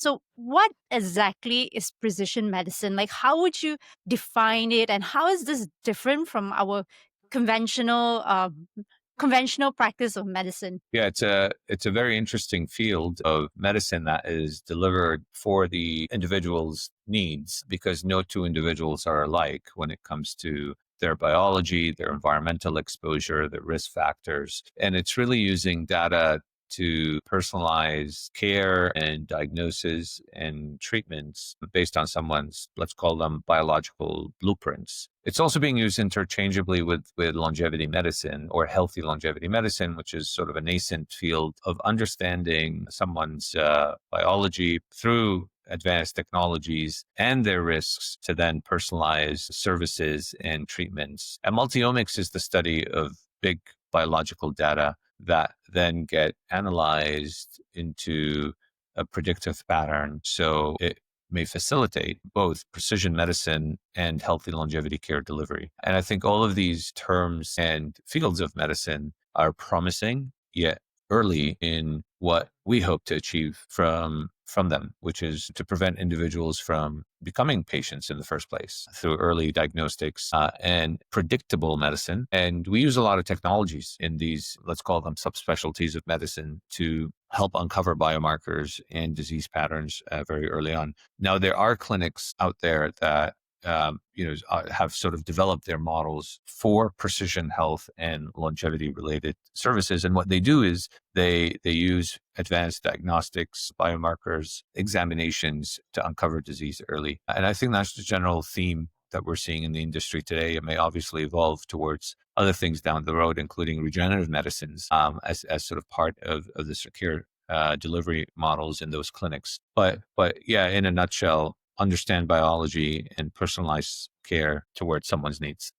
So, what exactly is precision medicine? Like, how would you define it, and how is this different from our conventional conventional practice of medicine? Yeah, it's a very interesting field of medicine that is delivered for the individual's needs because no two individuals are alike when it comes to their biology, their environmental exposure, their risk factors. And it's really using data to personalize care and diagnosis and treatments based on someone's, let's call them biological blueprints. It's also being used interchangeably with longevity medicine or healthy longevity medicine, which is sort of a nascent field of understanding someone's biology through advanced technologies and their risks to then personalize services and treatments. And multiomics is the study of big biological data that then get analyzed into a predictive pattern. So it may facilitate both precision medicine and healthy longevity care delivery. And I think all of these terms and fields of medicine are promising, yet early in what we hope to achieve from them, which is to prevent individuals from becoming patients in the first place through early diagnostics and predictable medicine. And we use a lot of technologies in these, let's call them subspecialties of medicine, to help uncover biomarkers and disease patterns very early on. Now, there are clinics out there that have sort of developed their models for precision health and longevity related services. And what they do is they use advanced diagnostics, biomarkers, examinations to uncover disease early. And I think that's the general theme that we're seeing in the industry today. It may obviously evolve towards other things down the road, including regenerative medicines as sort of part of the secure delivery models in those clinics. But yeah, in a nutshell, understand biology and personalize care towards someone's needs.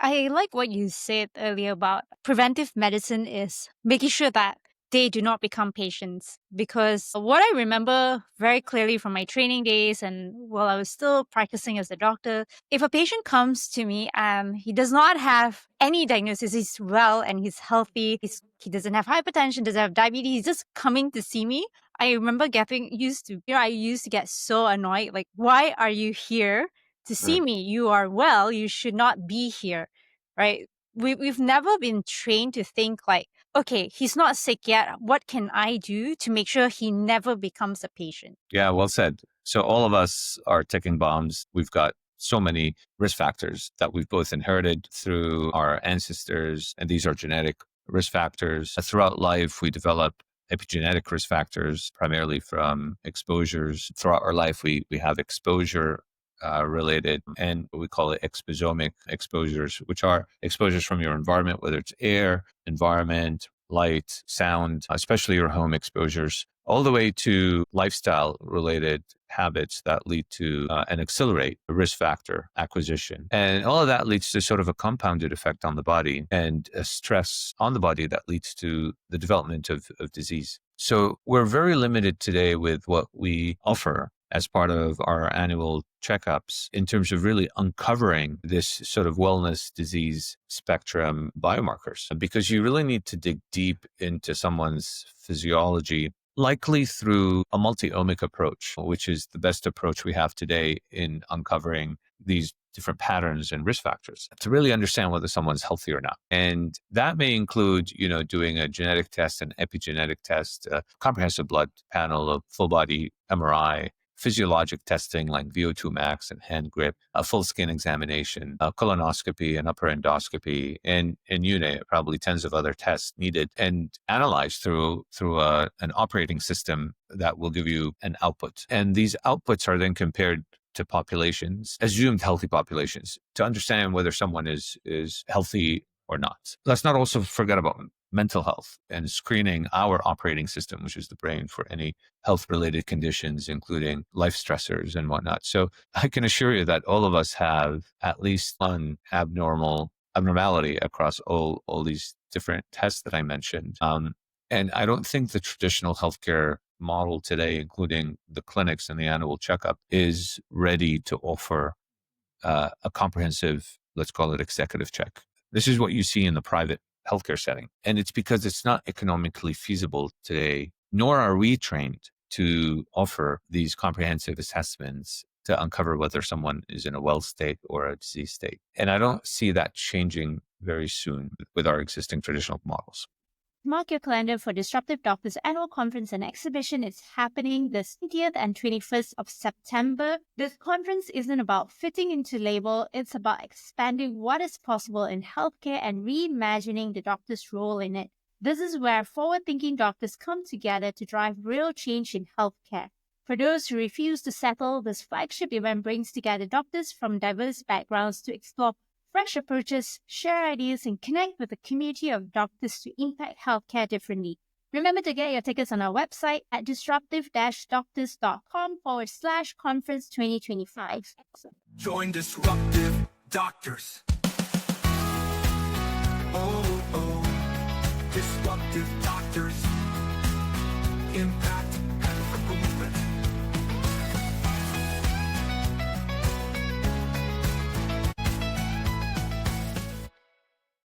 I like what you said earlier about preventive medicine is making sure that they do not become patients. Because what I remember very clearly from my training days and while I was still practicing as a doctor, if a patient comes to me and he does not have any diagnosis, he's well and he's healthy, he doesn't have hypertension, doesn't have diabetes, he's just coming to see me. I remember getting used to, I used to get so annoyed. Like, why are you here to see Mm. me? You are well. You should not be here, right? We've never been trained to think like, okay, he's not sick yet. What can I do to make sure he never becomes a patient? Yeah, well said. So all of us are ticking bombs. We've got so many risk factors that we've both inherited through our ancestors, and these are genetic risk factors. Throughout life, we develop epigenetic risk factors, primarily from exposures. Throughout our life, we have exposure related, and we call it exposomic exposures, which are exposures from your environment, whether it's air, environment, light, sound, especially your home exposures, all the way to lifestyle related habits that lead to and accelerate the risk factor acquisition. And all of that leads to sort of a compounded effect on the body and a stress on the body that leads to the development of disease. So we're very limited today with what we offer as part of our annual checkups in terms of really uncovering this sort of wellness disease spectrum biomarkers, because you really need to dig deep into someone's physiology, likely through a multi-omic approach, which is the best approach we have today in uncovering these different patterns and risk factors to really understand whether someone's healthy or not. And that may include, doing a genetic test, an epigenetic test, a comprehensive blood panel, of full body MRI, physiologic testing like VO2 max and hand grip, a full skin examination, a colonoscopy, an upper endoscopy, and you name it, probably tens of other tests needed and analyzed through an operating system that will give you an output. And these outputs are then compared to populations, assumed healthy populations, to understand whether someone is healthy or not. Let's not also forget about mental health and screening our operating system, which is the brain, for any health related conditions, including life stressors and whatnot. So I can assure you that all of us have at least one abnormality across all these different tests that I mentioned. And I don't think the traditional healthcare model today, including the clinics and the annual checkup, is ready to offer a comprehensive, let's call it executive check. This is what you see in the private healthcare setting. And it's because it's not economically feasible today, nor are we trained to offer these comprehensive assessments to uncover whether someone is in a well state or a disease state. And I don't see that changing very soon with our existing traditional models. Mark your calendar for Disruptive Doctors annual conference and exhibition. It's happening the 20th and 21st of September. This conference isn't about fitting into label. It's about expanding what is possible in healthcare and reimagining the doctor's role in it. This is where forward-thinking doctors come together to drive real change in healthcare. For those who refuse to settle, this flagship event brings together doctors from diverse backgrounds to explore fresh approaches, share ideas, and connect with a community of doctors to impact healthcare differently. Remember to get your tickets on our website at disruptive-doctors.com/conference 2025. Join Disruptive Doctors. Oh, Disruptive Doctors. Impact.